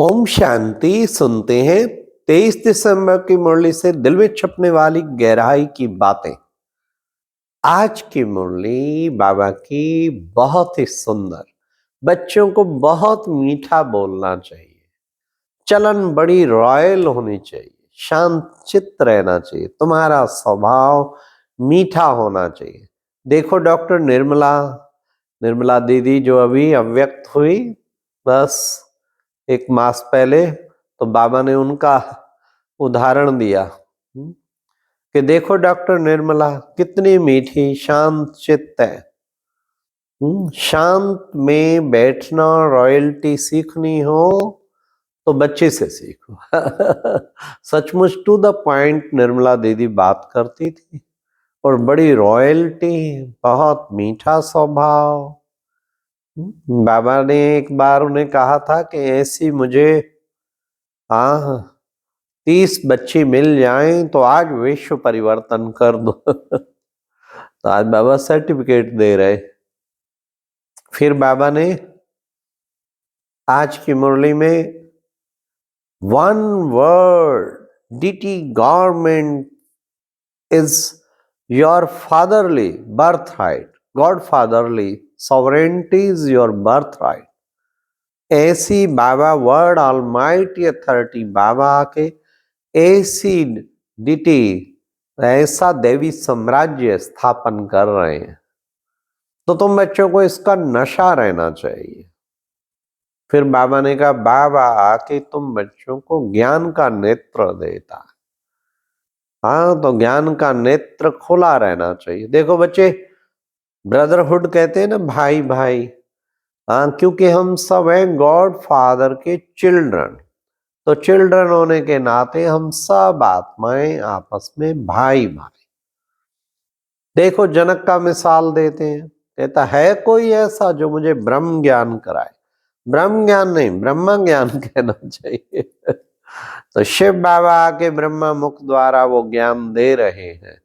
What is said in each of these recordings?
ओम शांति। सुनते हैं 23 दिसंबर की मुरली से दिल में छपने वाली गहराई की बातें। आज की मुरली बाबा की बहुत ही सुंदर। बच्चों को बहुत मीठा बोलना चाहिए, चलन बड़ी रॉयल होनी चाहिए, शांत चित्त रहना चाहिए, तुम्हारा स्वभाव मीठा होना चाहिए। देखो डॉक्टर निर्मला निर्मला दीदी जो अभी अव्यक्त हुई, बस एक मास पहले, तो बाबा ने उनका उदाहरण दिया कि देखो डॉक्टर निर्मला कितनी मीठी शांत चित्त है। शांत में बैठना, रॉयल्टी सीखनी हो तो बच्चे से सीखो। सचमुच टू द पॉइंट निर्मला दीदी बात करती थी और बड़ी रॉयल्टी, बहुत मीठा स्वभाव। बाबा ने एक बार उन्हें कहा था कि ऐसी मुझे 30 बच्ची मिल जाएं तो आज विश्व परिवर्तन कर दो। तो आज बाबा सर्टिफिकेट दे रहे। फिर बाबा ने आज की मुरली में one word deity government is your fatherly birth right, God fatherly sovereignty is your birth right. ऐसी बाबा वर्ड ऑलमाइटी अथॉरिटी बाबा के ऐसी डीटी, ऐसा देवी साम्राज्य स्थापन कर रहे हैं, तो तुम बच्चों को इसका नशा रहना चाहिए। फिर बाबा ने कहा बाबा आके तुम बच्चों को ज्ञान का नेत्र देता। हाँ, तो ज्ञान का नेत्र खुला रहना चाहिए। देखो बच्चे, ब्रदरहुड कहते हैं ना, भाई भाई। हाँ, क्योंकि हम सब हैं गॉड फादर के चिल्ड्रन। तो चिल्ड्रन होने के नाते हम सब आत्माएं आपस में भाई भाई। देखो जनक का मिसाल देते हैं, कहता है कोई ऐसा जो मुझे ब्रह्म ज्ञान कराए। ब्रह्म ज्ञान नहीं, ब्रह्म ज्ञान कहना चाहिए। तो शिव बाबा आके ब्रह्मा मुख द्वारा वो ज्ञान दे रहे हैं।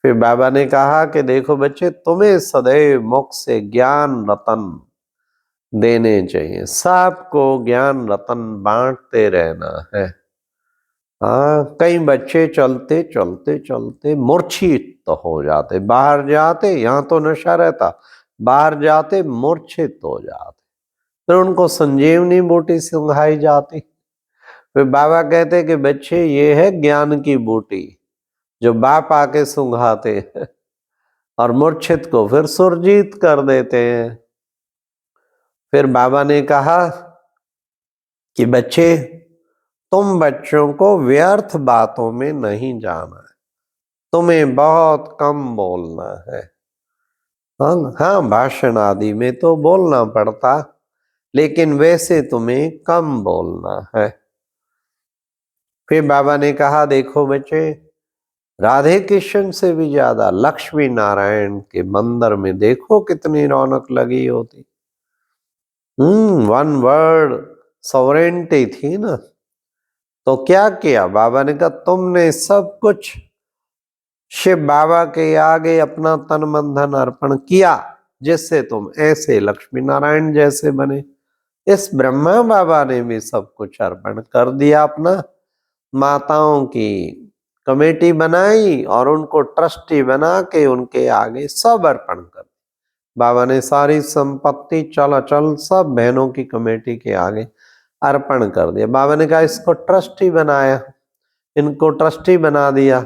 फिर बाबा ने कहा कि देखो बच्चे, तुम्हें सदैव मुख से ज्ञान रतन देने चाहिए, सबको ज्ञान रतन बांटते रहना है। हाँ, कई बच्चे चलते चलते चलते मूर्छित तो हो जाते, बाहर जाते, यहाँ तो नशा रहता, बाहर जाते मूर्छित हो जाते। फिर उनको संजीवनी बूटी सुंघाई जाती। फिर बाबा कहते कि बच्चे, ये है ज्ञान की बूटी जो बाप आके सुंघाते हैं और मूर्छित को फिर सुरजीत कर देते हैं। फिर बाबा ने कहा कि बच्चे, तुम बच्चों को व्यर्थ बातों में नहीं जाना है, तुम्हें बहुत कम बोलना है। हाँ, भाषण आदि में तो बोलना पड़ता, लेकिन वैसे तुम्हें कम बोलना है। फिर बाबा ने कहा देखो बच्चे, राधे कृष्ण से भी ज्यादा लक्ष्मी नारायण के मंदिर में देखो कितनी रौनक लगी होती। वन वर्ड सॉवरेंटी थी ना। तो क्या किया बाबा ने कहा, तुमने सब कुछ शिव बाबा के आगे अपना तन मन धन अर्पण किया, जिससे तुम ऐसे लक्ष्मी नारायण जैसे बने। इस ब्रह्मा बाबा ने भी सब कुछ अर्पण कर दिया अपना। माताओं की कमेटी बनाई और उनको ट्रस्टी बना के उनके आगे सब अर्पण कर। बाबा ने सारी संपत्ति चल अचल सब बहनों की कमेटी के आगे अर्पण कर दिया। बाबा ने कहा इसको ट्रस्टी बनाया, इनको ट्रस्टी बना दिया।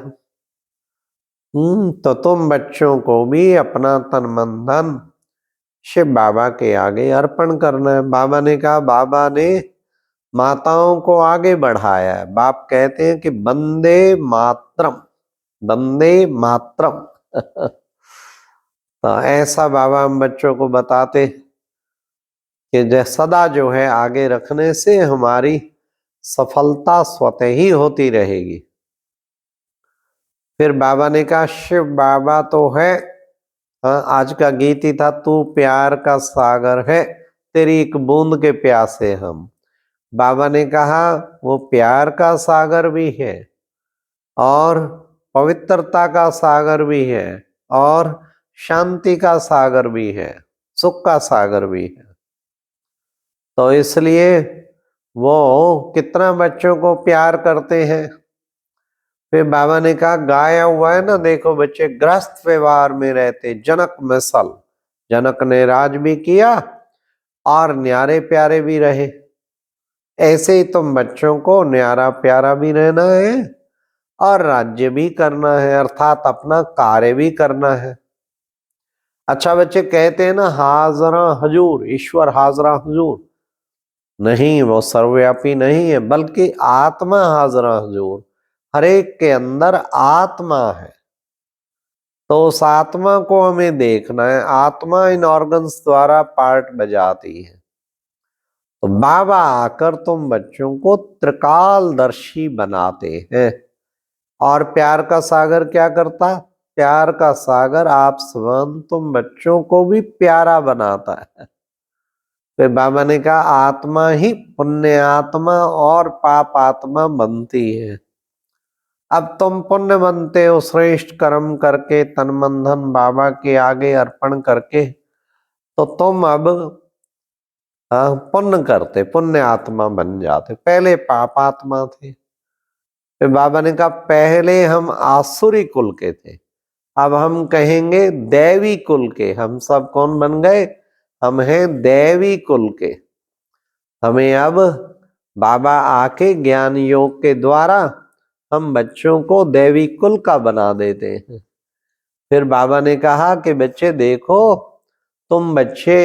तो तुम बच्चों को भी अपना तन मन धन शिव बाबा के आगे अर्पण करना है। बाबा ने कहा, बाबा ने माताओं को आगे बढ़ाया है। बाप कहते हैं कि वंदे मातरम, वंदे मातरम। तो ऐसा बाबा हम बच्चों को बताते कि सदा जो है आगे रखने से हमारी सफलता स्वतः ही होती रहेगी। फिर बाबा ने कहा शिव बाबा तो है, आज का गीत ही था, तू प्यार का सागर है, तेरी एक बूंद के प्यासे हम। बाबा ने कहा वो प्यार का सागर भी है और पवित्रता का सागर भी है और शांति का सागर भी है, सुख का सागर भी है। तो इसलिए वो कितना बच्चों को प्यार करते हैं। फिर बाबा ने कहा गाया हुआ है ना, देखो बच्चे ग्रस्त व्यवहार में रहते जनक मिसल, जनक ने राज भी किया और न्यारे प्यारे भी रहे। ऐसे ही तुम बच्चों को न्यारा प्यारा भी रहना है और राज्य भी करना है, अर्थात अपना कार्य भी करना है। अच्छा बच्चे कहते हैं ना हाजरा हजूर, ईश्वर हाजरा हजूर नहीं, वो सर्वव्यापी नहीं है, बल्कि आत्मा हाजरा हजूर, हर एक के अंदर आत्मा है। तो उस आत्मा को हमें देखना है। आत्मा इन ऑर्गन्स द्वारा पार्ट बजाती है। तो बाबा आकर तुम बच्चों को त्रिकालदर्शी बनाते हैं। और प्यार का सागर क्या करता? प्यार का सागर आप स्वयं तुम बच्चों को भी प्यारा बनाता है। फिर बाबा ने कहा आत्मा ही पुण्य आत्मा और पाप आत्मा बनती है। अब तुम पुण्य बनते हो श्रेष्ठ कर्म करके, तन मन धन बाबा के आगे अर्पण करके, तो तुम अब पुण्य करते, पुण्य आत्मा बन जाते। पहले पाप आत्मा थे। फिर बाबा ने कहा पहले हम आसुरी कुल के थे, अब हम कहेंगे दैवी कुल के। हम सब कौन बन गए? हम हैं दैवी कुल के। हमें अब बाबा आके ज्ञान योग के द्वारा हम बच्चों को दैवी कुल का बना देते हैं। फिर बाबा ने कहा कि बच्चे देखो, तुम बच्चे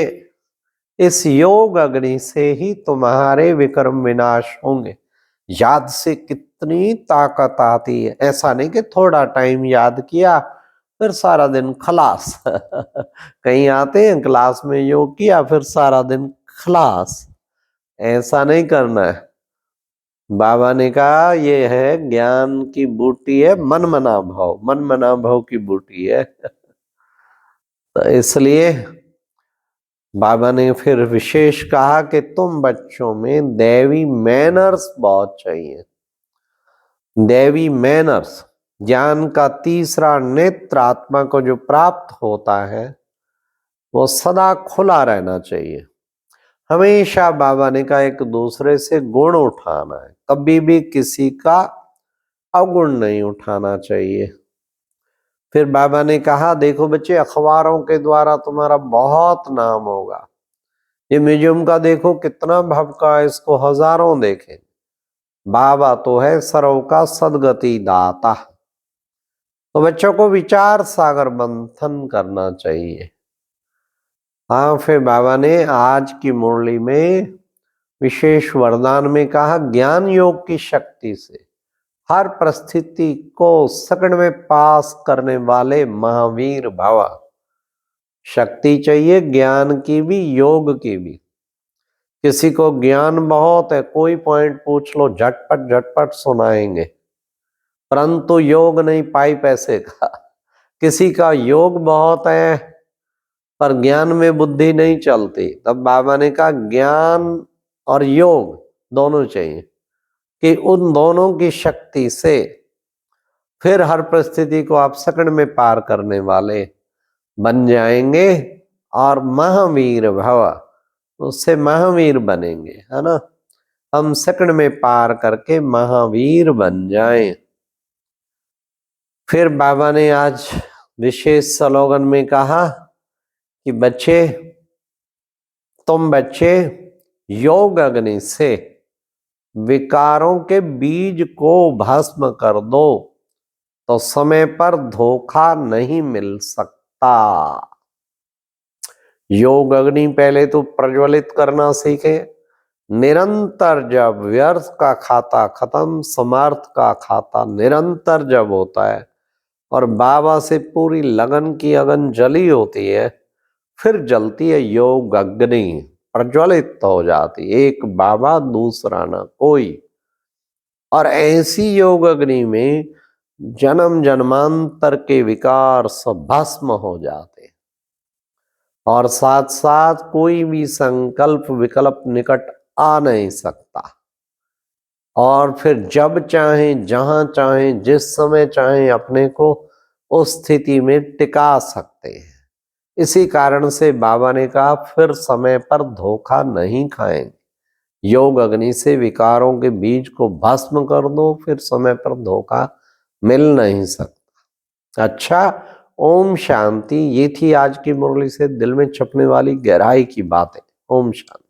इस योग अग्नि से ही तुम्हारे विक्रम विनाश होंगे। याद से कितनी ताकत आती है। ऐसा नहीं कि थोड़ा टाइम याद किया फिर सारा दिन खलास कहीं आते हैं क्लास में योग किया फिर सारा दिन खलास, ऐसा नहीं करना है। बाबा ने कहा ये है ज्ञान की बूटी है, मन मना भाव, मन मना भाव की बूटी है तो इसलिए बाबा ने फिर विशेष कहा कि तुम बच्चों में दैवी मैनर्स बहुत चाहिए। दैवी मैनर्स, ज्ञान का तीसरा नेत्र आत्मा को जो प्राप्त होता है वो सदा खुला रहना चाहिए। हमेशा बाबा ने कहा एक दूसरे से गुण उठाना है, कभी भी किसी का अवगुण नहीं उठाना चाहिए। फिर बाबा ने कहा देखो बच्चे अखबारों के द्वारा तुम्हारा बहुत नाम होगा। ये म्यूजियम का देखो कितना भबका है, इसको हजारों देखें। बाबा तो है सर्व का सदगति दाता। तो बच्चों को विचार सागर मंथन करना चाहिए। हाँ, फिर बाबा ने आज की मुरली में विशेष वरदान में कहा ज्ञान योग की शक्ति से हर परिस्थिति को सेकंड में पास करने वाले महावीर भव। शक्ति चाहिए ज्ञान की भी योग की भी। किसी को ज्ञान बहुत है, कोई पॉइंट पूछ लो झटपट झटपट सुनाएंगे, परंतु योग नहीं पाई पैसे का। किसी का योग बहुत है पर ज्ञान में बुद्धि नहीं चलती, तब बाबा ने कहा ज्ञान और योग दोनों चाहिए कि उन दोनों की शक्ति से फिर हर परिस्थिति को आप सेकंड में पार करने वाले बन जाएंगे और महावीर भव, उससे महावीर बनेंगे, है ना। हम सेकंड में पार करके महावीर बन जाएं। फिर बाबा ने आज विशेष स्लोगन में कहा कि बच्चे तुम बच्चे योग अग्नि से विकारों के बीज को भस्म कर दो तो समय पर धोखा नहीं मिल सकता। योग अग्नि पहले तो प्रज्वलित करना सीखे। निरंतर जब व्यर्थ का खाता खत्म, समर्थ का खाता निरंतर जब होता है और बाबा से पूरी लगन की अगन जली होती है, फिर जलती है योग अग्नि, प्रज्वलित हो जाती, एक बाबा दूसरा ना कोई। और ऐसी योग अग्नि में जन्म जन्मांतर के विकार सब भस्म हो जाते और साथ साथ कोई भी संकल्प विकल्प निकट आ नहीं सकता। और फिर जब चाहें जहां चाहें जिस समय चाहें अपने को उस स्थिति में टिका सकते हैं। इसी कारण से बाबा ने कहा फिर समय पर धोखा नहीं खाएंगे। योग अग्नि से विकारों के बीज को भस्म कर दो, फिर समय पर धोखा मिल नहीं सकता। अच्छा, ओम शांति। ये थी आज की मुरली से दिल में छपने वाली गहराई की बातें। ओम शांति।